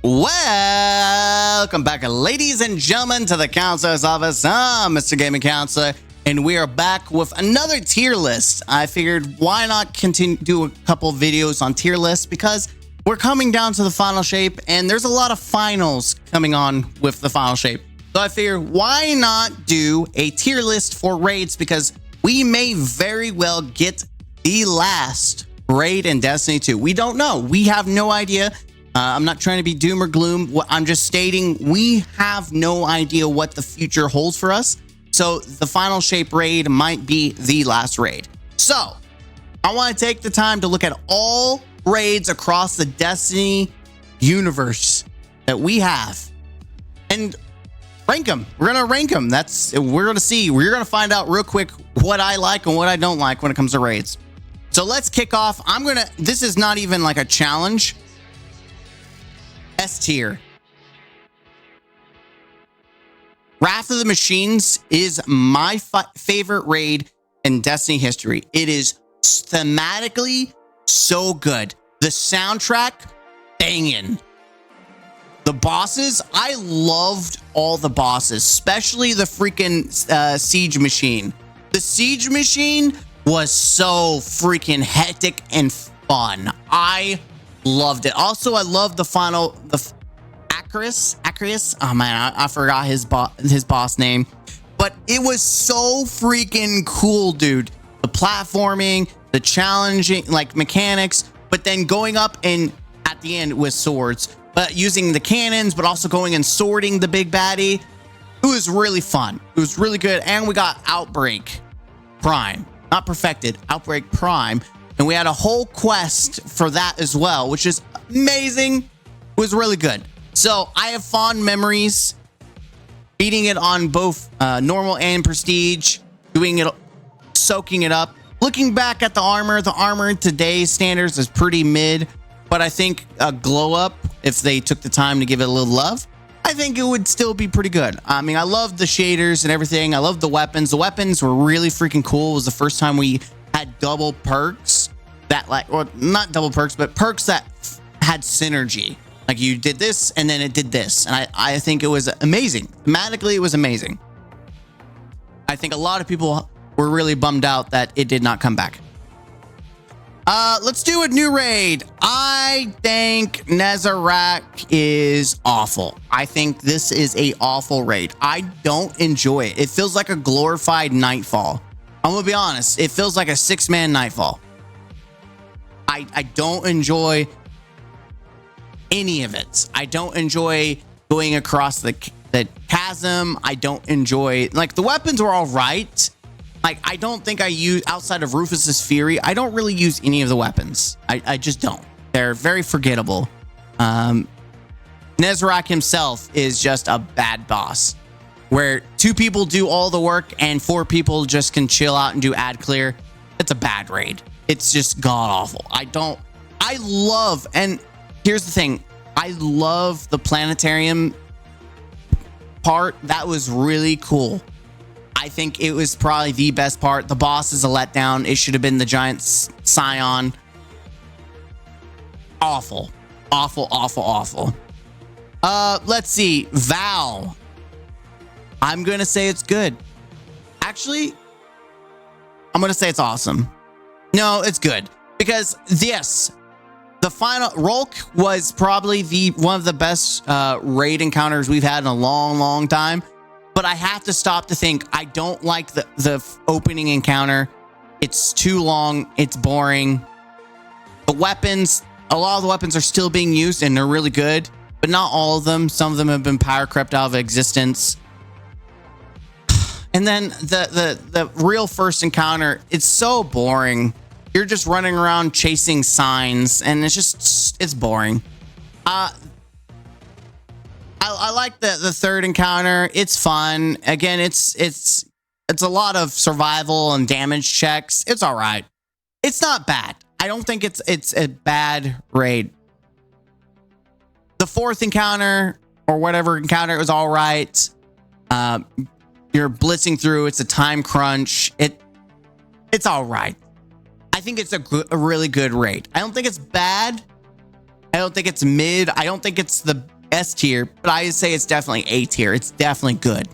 Welcome back, ladies and gentlemen, to the Counselor's Office. I'm Mr. Gaming Counselor, and we are back with another tier list. I figured why not do a couple videos on tier lists, because we're coming down to the final shape, and there's a lot of finals coming on with the final shape. So I figured why not do a tier list for raids, because we may very well get the last raid in Destiny 2. We don't know. We have no idea. I'm not trying to be doom or gloom. I'm just stating we have no idea what the future holds for us. So the final shape raid might be the last raid. So I want to take the time to look at all raids across the Destiny universe that we have and rank them. We're going to rank them. We're going to see. We're going to find out real quick what I like and what I don't like when it comes to raids. So let's kick off. This is not even like a challenge. S tier. Wrath of the Machines is my favorite raid in Destiny history. It is thematically so good. The soundtrack, banging. The bosses, I loved all the bosses, especially the freaking Siege Machine. The Siege Machine was so freaking hectic and fun. I loved it. Also, I love the Acris. Oh man, I forgot his boss name, but it was so freaking cool, dude. The platforming, the challenging like mechanics, but then going up and at the end with swords, but using the cannons, but also going and sorting the big baddie. It was really fun. It was really good. And we got Outbreak Prime, not perfected, Outbreak Prime. And we had a whole quest for that as well, which is amazing. It was really good. So I have fond memories beating it on both normal and prestige, doing it, soaking it up. Looking back at the armor in today's standards is pretty mid, but I think a glow up, if they took the time to give it a little love, I think it would still be pretty good. I mean, I love the shaders and everything. I love the weapons. The weapons were really freaking cool. It was the first time we had double perks that not double perks, but perks that had synergy. Like you did this and then it did this. And I think it was amazing. Thematically, it was amazing. I think a lot of people were really bummed out that it did not come back. Let's do a new raid. I think Nezarec is awful. I think this is a awful raid. I don't enjoy it. It feels like a glorified Nightfall. I'm gonna be honest. It feels like a 6-man Nightfall. I don't enjoy any of it. I don't enjoy going across the chasm. I don't enjoy, like, the weapons were all right. Like, I don't think I use, outside of Rufus's Fury, I don't really use any of the weapons. I just don't. They're very forgettable. Nezarec himself is just a bad boss, where 2 people do all the work and 4 people just can chill out and do ad clear. It's a bad raid. It's just god awful. And here's the thing. I love the planetarium part. That was really cool. I think it was probably the best part. The boss is a letdown. It should have been the giant scion. Awful. Awful, awful, awful. Let's see. Val. I'm going to say it's good. Actually, I'm going to say it's awesome. No, it's good. Because, yes, the final Rolk was probably one of the best raid encounters we've had in a long, long time. But I have to stop to think. I don't like the opening encounter. It's too long. It's boring. The weapons, a lot of the weapons are still being used and they're really good. But not all of them. Some of them have been power crept out of existence. And then the real first encounter, it's so boring. You're just running around chasing signs, and it's boring. I like the third encounter. It's fun. Again, it's a lot of survival and damage checks. It's all right. It's not bad. I don't think it's a bad raid. The fourth encounter or whatever encounter, it was all right. You're blitzing through. It's a time crunch. It's all right. I think it's a really good raid. I don't think it's bad. I don't think it's mid. I don't think it's the S tier, but I say it's definitely A tier. It's definitely good.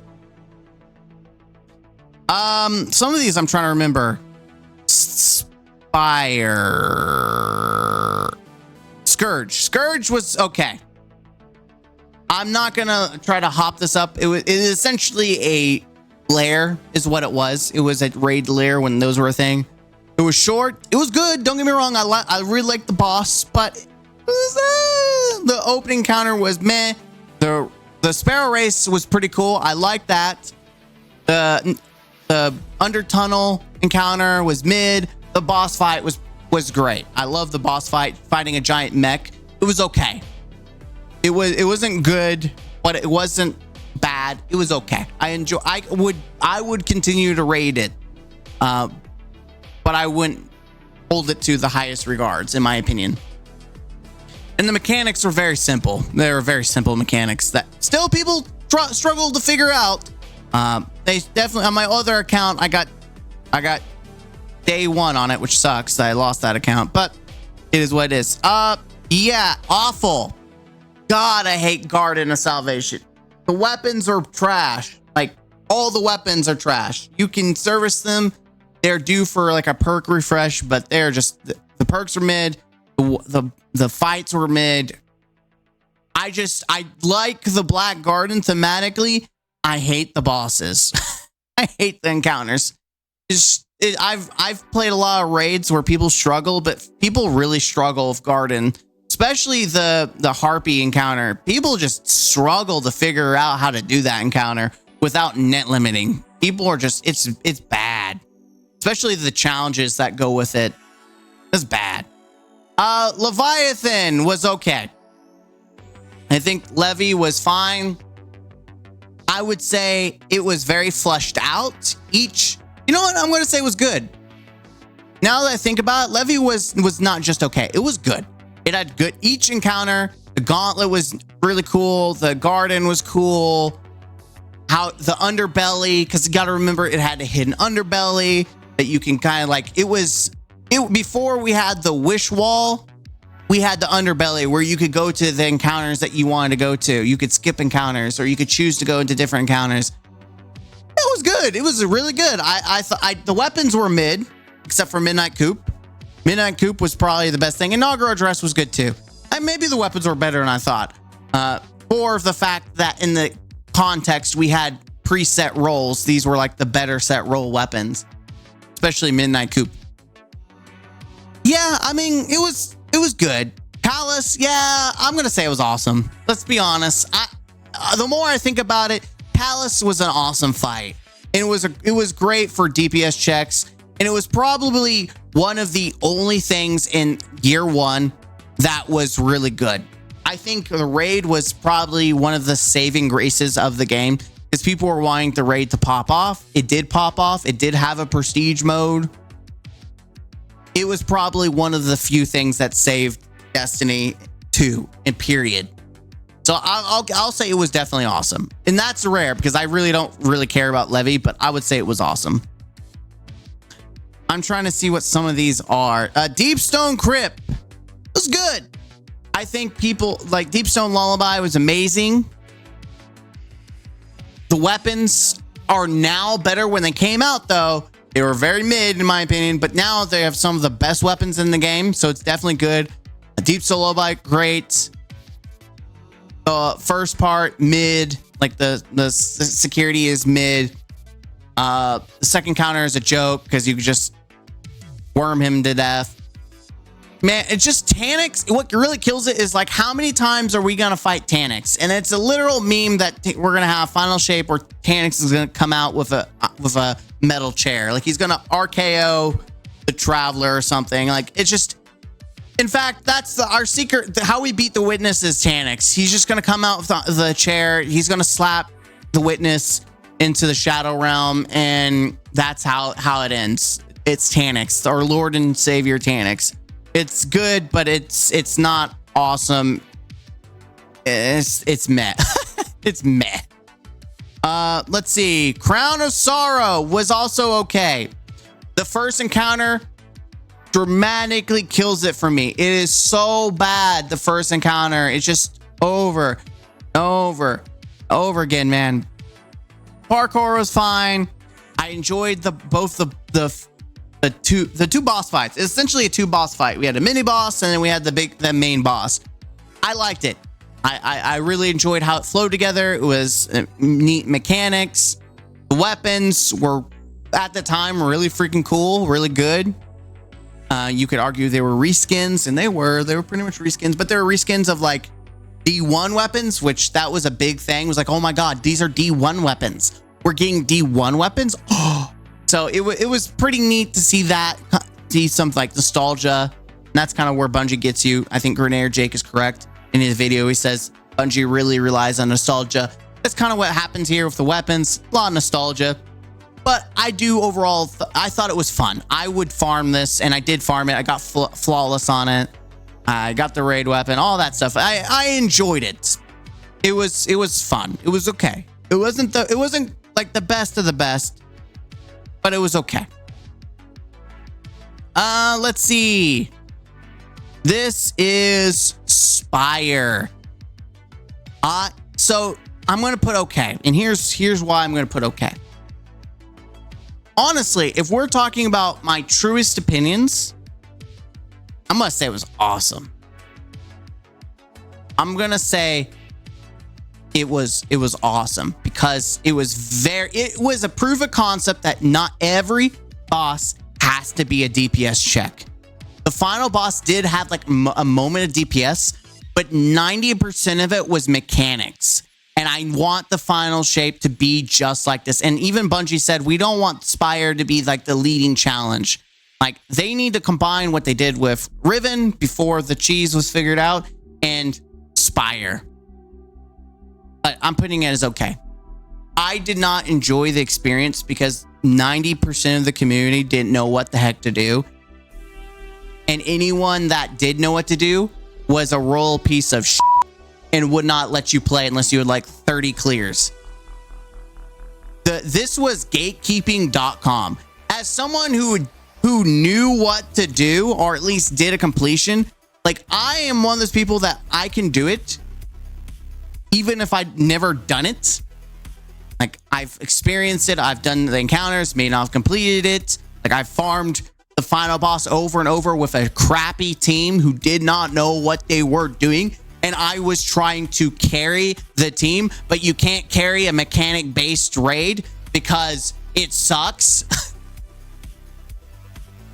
Some of these I'm trying to remember. Spire. Scourge was okay. I'm not gonna try to hop this up. It is essentially a lair is what it was. It was a raid lair when those were a thing. It was short. It was good. Don't get me wrong. I really liked the boss, but it was, the opening encounter was meh. The Sparrow race was pretty cool. I liked that. The under tunnel encounter was mid. The boss fight was great. I love the boss fight, fighting a giant mech. It was okay. It wasn't good, but it wasn't bad. It was okay. I would continue to rate it, but I wouldn't hold it to the highest regards, in my opinion. And the mechanics were very simple. They were very simple mechanics that still people struggle to figure out. They definitely, on my other account, I got day one on it, which sucks that I lost that account, but it is what it is. Yeah, awful. God, I hate Garden of Salvation. The weapons are trash. Like, all the weapons are trash. You can service them. They're due for like a perk refresh, but they're just, the perks are mid. The fights were mid. I like the Black Garden thematically. I hate the bosses. I hate the encounters. I've played a lot of raids where people struggle, but people really struggle with Garden, especially the Harpy encounter. People just struggle to figure out how to do that encounter without net limiting. People are just, it's bad, especially the challenges that go with it. It's bad. Leviathan was okay. I think Levy was fine. I would say it was very fleshed out. You know what? I'm going to say was good. Now that I think about it, Levy was not just okay. It was good. It had good each encounter. The gauntlet was really cool. The garden was cool. How the underbelly, because you got to remember it had a hidden underbelly that you can kind of like, before we had the wish wall, we had the underbelly where you could go to the encounters that you wanted to go to. You could skip encounters, or you could choose to go into different encounters. It was good. It was really good. I thought the weapons were mid, except for Midnight Coop. Midnight Coop was probably the best thing. Inaugural Dress was good too. And maybe the weapons were better than I thought. For the fact that in the context we had preset rolls. These were like the better set roll weapons, especially Midnight Coop. Yeah, I mean, it was good. Palace, yeah, I'm gonna say it was awesome. Let's be honest. The more I think about it, Palace was an awesome fight. And it was great for DPS checks, and it was probably one of the only things in year one that was really good. I think the raid was probably one of the saving graces of the game, because people were wanting the raid to pop off. It did pop off. It did have a prestige mode. It was probably one of the few things that saved Destiny 2 in period. So I'll say it was definitely awesome. And that's rare because I really don't care about Levy, but I would say it was awesome. I'm trying to see what some of these are. Deepstone Crypt was good. I think people like Deepstone Lullaby was amazing. The weapons are now better. When they came out though, they were very mid in my opinion, but now they have some of the best weapons in the game, so it's definitely good. Deepstone Lullaby, great. The first part, mid. Like the security is mid. The second counter is a joke because you could just worm him to death. Man, it's just Taniks. What really kills it is like, how many times are we gonna fight Taniks? And it's a literal meme that we're gonna have Final Shape where Taniks is gonna come out with a metal chair. Like he's gonna RKO the Traveler or something. Like it's just. In fact, that's our secret. How we beat the Witness is Taniks. He's just gonna come out with the chair. He's gonna slap the Witness into the Shadow Realm, and that's how it ends. It's Taniks, our Lord and Savior Taniks. It's good, but it's not awesome. It's meh. It's meh. Let's see. Crown of Sorrow was also okay. The first encounter, dramatically kills it for me. It is so bad. The first encounter, it's just over again, man. Parkour was fine. I enjoyed the two boss fights. It's essentially a 2 boss fight. We had a mini boss and then we had the main boss. I liked it. I really enjoyed how it flowed together. It was neat mechanics. The weapons were at the time really freaking cool, really good. You could argue they were reskins, and they were pretty much reskins, but they were reskins of like D1 weapons, which that was a big thing. It was like, oh my god, these are D1 weapons. We're getting D1 weapons. So it was pretty neat to see that, see some like nostalgia. And that's kind of where Bungie gets you. I think Grenadier Jake is correct in his video. He says Bungie really relies on nostalgia. That's kind of what happens here with the weapons. A lot of nostalgia. But I do overall, I thought it was fun. I would farm this, and I did farm it. I got flawless on it. I got the raid weapon, all that stuff. I enjoyed it. It was fun. It was okay. It wasn't like the best of the best, but it was okay. Let's see. This is Spire. So I'm gonna put okay, and here's why I'm gonna put okay. Honestly, if we're talking about my truest opinions, I'm gonna say it was awesome. I'm gonna say it was awesome because it was a proof of concept that not every boss has to be a DPS check. The final boss did have like a moment of DPS, but 90% of it was mechanics. And I want the final shape to be just like this. And even Bungie said, we don't want Spire to be like the leading challenge. Like, they need to combine what they did with Riven before the cheese was figured out and Spire. But I'm putting it as okay. I did not enjoy the experience because 90% of the community didn't know what the heck to do. And anyone that did know what to do was a royal piece of shit and would not let you play unless you had like 30 clears. This was gatekeeping.com. As someone who knew what to do, or at least did a completion, like, I am one of those people that I can do it even if I'd never done it. Like, I've experienced it, I've done the encounters, may not have completed it. Like, I've farmed the final boss over and over with a crappy team who did not know what they were doing. And I was trying to carry the team, but you can't carry a mechanic-based raid because it sucks.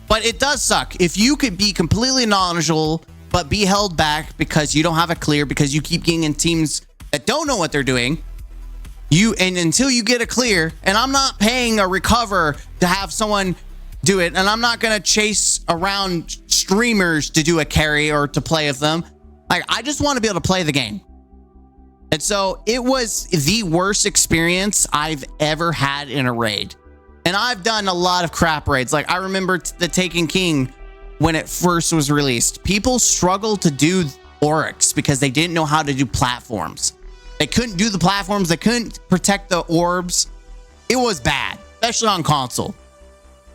But it does suck. If you could be completely knowledgeable, but be held back because you don't have a clear, because you keep getting in teams that don't know what they're doing, and until you get a clear, and I'm not paying a recover to have someone do it, and I'm not going to chase around streamers to do a carry or to play with them. Like, I just want to be able to play the game. And so it was the worst experience I've ever had in a raid. And I've done a lot of crap raids. Like, I remember the Taken King when it first was released. People struggled to do Oryx because they didn't know how to do platforms. They couldn't do the platforms. They couldn't protect the orbs. It was bad, especially on console.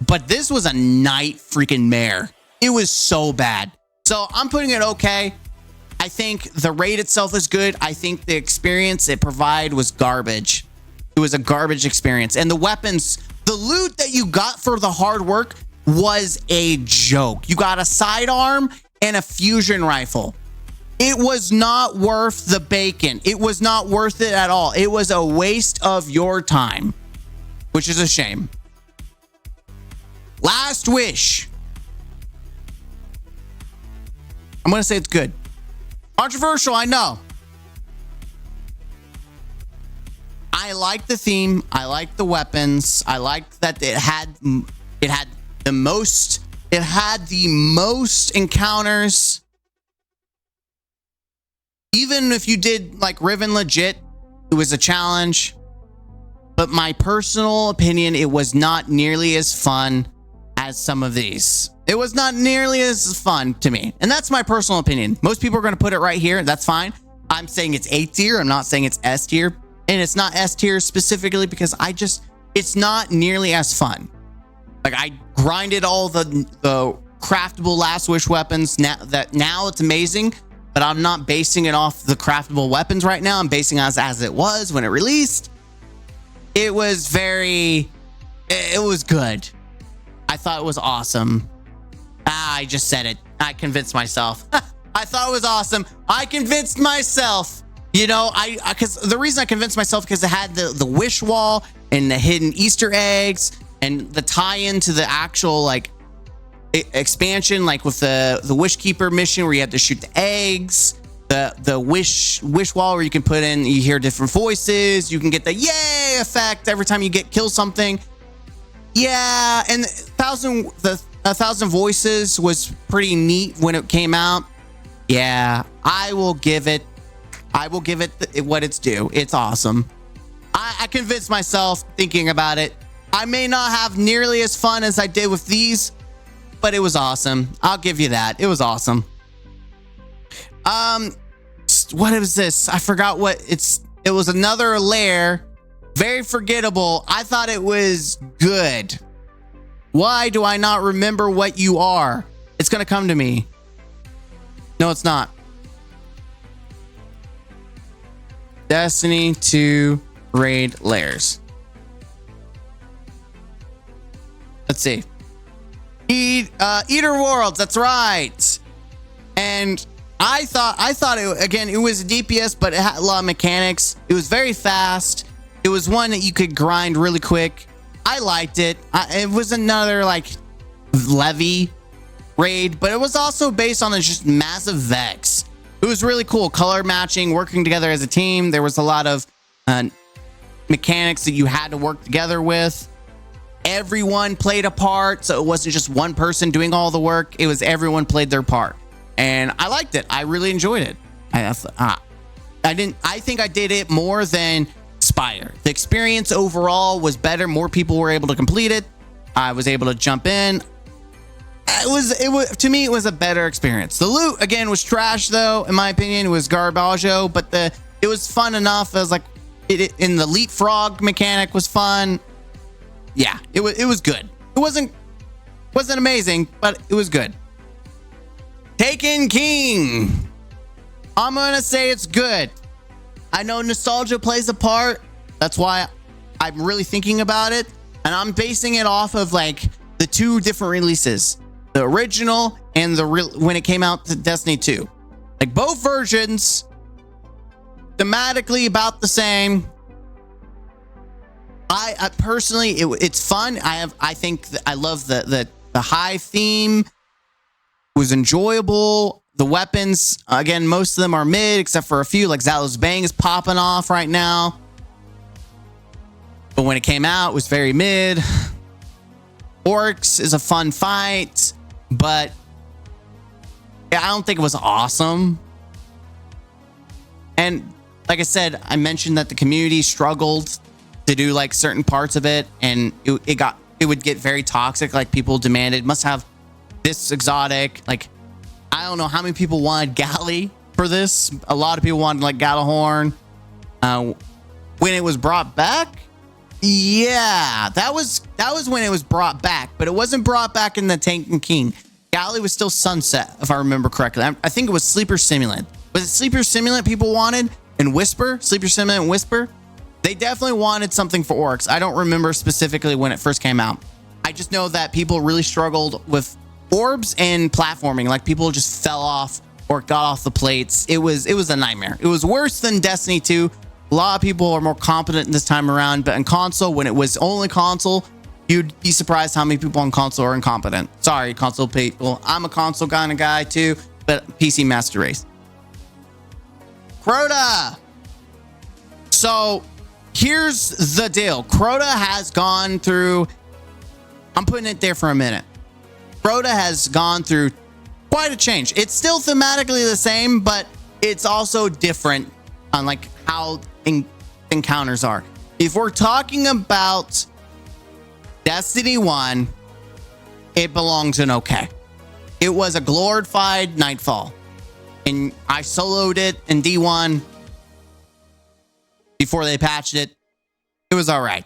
But this was a night freaking mare. It was so bad. So I'm putting it okay. I think the raid itself is good. I think the experience it provided was garbage. It was a garbage experience. And the weapons, the loot that you got for the hard work was a joke. You got a sidearm and a fusion rifle. It was not worth the bacon. It was not worth it at all. It was a waste of your time, which is a shame. Last Wish. I'm going to say it's good. Controversial, I know. I like the theme. I like the weapons. I liked that it had the most encounters. Even if you did like Riven legit, it was a challenge. But my personal opinion, it was not nearly as fun as some of these. It was not nearly as fun to me. And that's my personal opinion. Most people are going to put it right here. That's fine. I'm saying it's A tier. I'm not saying it's S tier. And it's not S tier specifically because it's not nearly as fun. Like, I grinded all the craftable last wish weapons. Now it's amazing, but I'm not basing it off the craftable weapons right now. I'm basing it as it was when it released. It was good. I thought it was awesome. I just said it. I convinced myself. I thought it was awesome. I convinced myself. You know, because the reason I convinced myself, because it had the wish wall and the hidden Easter eggs and the tie-in to the actual like expansion, like with the wish keeper mission where you had to shoot the eggs, the wish wall where you can put in, you hear different voices, you can get the yay effect every time you kill something. Yeah, and a thousand voices was pretty neat when it came out. Yeah, I will give it what it's due. It's awesome. I convinced myself thinking about it. I may not have nearly as fun as I did with these, but it was awesome. I'll give you that. It was awesome. What is this? I forgot what it was. Another lair. Very forgettable. I thought it was good. Why do I not remember what you are? It's gonna come to me. No, it's not. Destiny 2 raid lairs. Let's see. Eater Worlds, that's right. And I thought it, again, it was a DPS, but it had a lot of mechanics. It was very fast. It was one that you could grind really quick. I liked it. It was another like levy raid, but it was also based on a just massive Vex. It was really cool. Color matching, working together as a team. There was a lot of mechanics that you had to work together with. Everyone played a part, so it wasn't just one person doing all the work. It was everyone played their part, and I liked it. I really enjoyed it. I think I did it more than Spire. The experience overall was better. More people were able to complete it. I was able to jump in. It was to me, it was a better experience. The loot again was trash though, in my opinion. It was garbaggio, but it was fun enough. It was like in the leapfrog mechanic was fun. Yeah, it was good. It wasn't amazing, but it was good. Taken King. I'm gonna say it's good. I know nostalgia plays a part. That's why I'm really thinking about it, and I'm basing it off of like the two different releases, the original and when it came out to Destiny 2. Like both versions, thematically about the same. I personally, it's fun. I think I love the high theme. It was enjoyable. The weapons, again, most of them are mid, except for a few, like Zalo's Bang is popping off right now. But when it came out, it was very mid. Orcs is a fun fight, but yeah, I don't think it was awesome. And like I said, I mentioned that the community struggled to do like certain parts of it, and it would get very toxic. Like people demanded must have this exotic. Like I don't know how many people wanted Galley for this. A lot of people wanted like Gallahorn. When it was brought back, yeah, that was when it was brought back, but it wasn't brought back in the Taken King. Galley was still Sunset, if I remember correctly. I think it was Sleeper Simulant. Was it Sleeper Simulant people wanted? And Whisper? Sleeper Simulant and Whisper? They definitely wanted something for Orcs. I don't remember specifically when it first came out. I just know that people really struggled with orbs and platforming. Like people just fell off or got off the plates. It was a nightmare. It was worse than Destiny 2. A lot of people are more competent this time around, but in console, when it was only console, you'd be surprised how many people on console are incompetent. Sorry, console people. I'm a console kind of guy too, but PC Master Race. Crota. So here's the deal. Crota has gone through, I'm putting it there for a minute. Crota has gone through quite a change. It's still thematically the same, but it's also different on like how encounters are. If we're talking about Destiny 1, it belongs in okay. It was a glorified Nightfall, and I soloed it in D1 before they patched it. It was all right.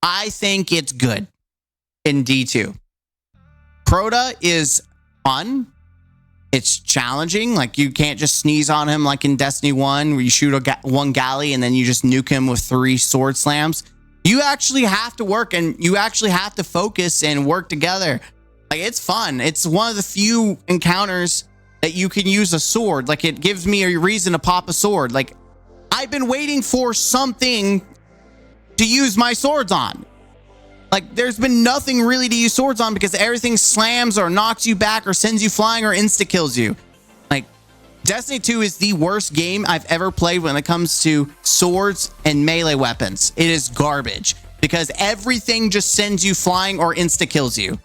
I think it's good in D2. Crota is fun. It's challenging. Like, you can't just sneeze on him like in Destiny 1, where you shoot one galley and then you just nuke him with 3 sword slams. You actually have to work, and you actually have to focus and work together. Like, it's fun. It's one of the few encounters that you can use a sword. Like, it gives me a reason to pop a sword. Like, I've been waiting for something to use my swords on. Like, there's been nothing really to use swords on because everything slams or knocks you back or sends you flying or insta-kills you. Like, Destiny 2 is the worst game I've ever played when it comes to swords and melee weapons. It is garbage because everything just sends you flying or insta-kills you.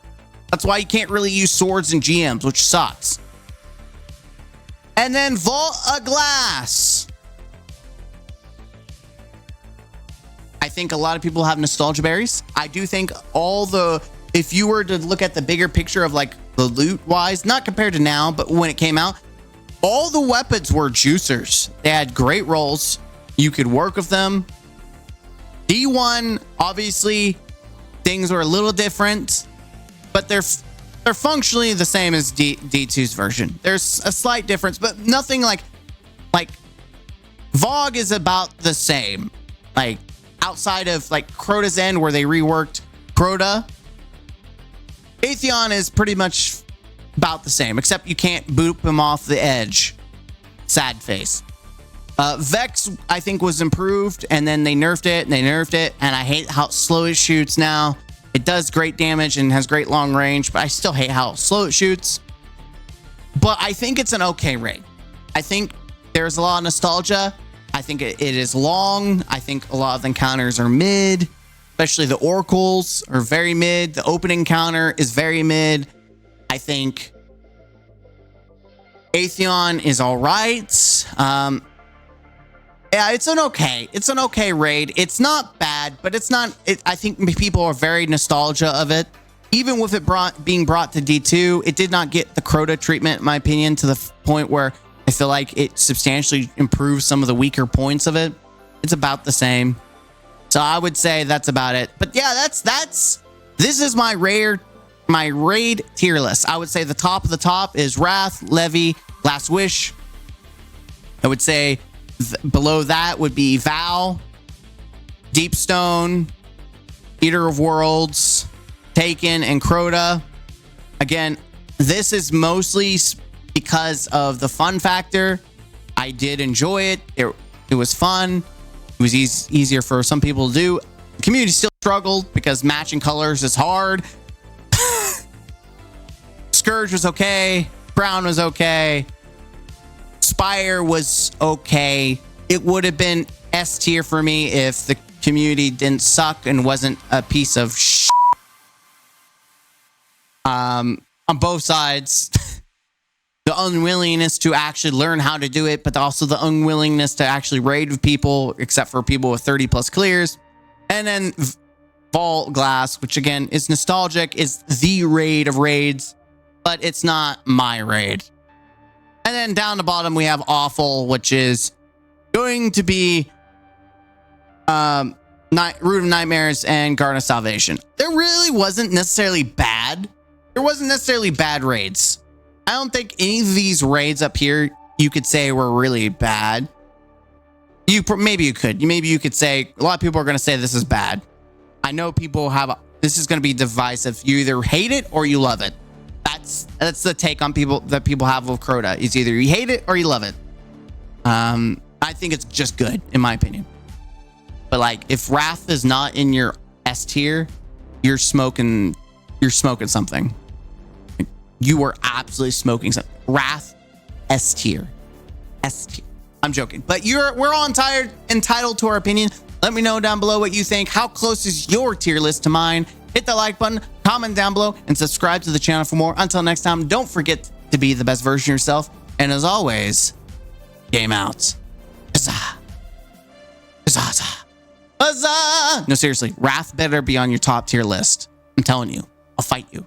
That's why you can't really use swords in GMs, which sucks. And then Vault of Glass. I think a lot of people have nostalgia berries. I do think if you were to look at the bigger picture of like the loot wise, not compared to now, but when it came out, all the weapons were juicers. They had great rolls. You could work with them. D1, obviously, things were a little different, but they're functionally the same as D2's version. There's a slight difference, but nothing like VOG is about the same. Like, outside of like Crota's End, where they reworked Crota, Atheon is pretty much about the same, except you can't boop him off the edge. Sad face. Vex, I think, was improved, and then they nerfed it, and I hate how slow it shoots now. It does great damage and has great long range, but I still hate how slow it shoots. But I think it's an okay raid. I think there's a lot of nostalgia. I think it is long. I think a lot of the encounters are mid, especially the oracles are very mid. The opening encounter is very mid. I think Atheon is all right. Yeah, it's an okay raid. It's not bad, but it's not. I think people are very nostalgia of it. Even with it being brought to D2, it did not get the Crota treatment, in my opinion, to the point where I feel like it substantially improves some of the weaker points of it. It's about the same. So I would say that's about it. But yeah, this is my raid tier list. I would say the top of the top is Wrath, Levy, Last Wish. I would say below that would be Vow, Deepstone, Eater of Worlds, Taken, and Crota. Again, this is mostly because of the fun factor. I did enjoy it. It was fun. It was easier for some people to do. The community still struggled because matching colors is hard. Scourge was okay. Brown was okay. Spire was okay. It would have been S tier for me if the community didn't suck and wasn't a piece of shit. On both sides. The unwillingness to actually learn how to do it, but also the unwillingness to actually raid with people, except for people with 30 plus clears. And then Vault Glass, which again is nostalgic, is the raid of raids, but it's not my raid. And then down the bottom we have Awful, which is going to be Root of Nightmares and Garden of Salvation. There really wasn't necessarily bad. There wasn't necessarily bad raids. I don't think any of these raids up here you could say were really bad. Maybe you could say, a lot of people are going to say this is bad. I know people this is going to be divisive. You either hate it or you love it. That's the take on people that people have with Crota. Is either you hate it or you love it. I think it's just good, in my opinion. But like, if Wrath is not in your S tier, you're smoking something. You were absolutely smoking something. Wrath, S tier. S tier. I'm joking. But we're all entitled to our opinion. Let me know down below what you think. How close is your tier list to mine? Hit the like button, comment down below, and subscribe to the channel for more. Until next time, don't forget to be the best version of yourself. And as always, game out. Huzzah. Huzzah. Huzzah. No, seriously. Wrath better be on your top tier list. I'm telling you. I'll fight you.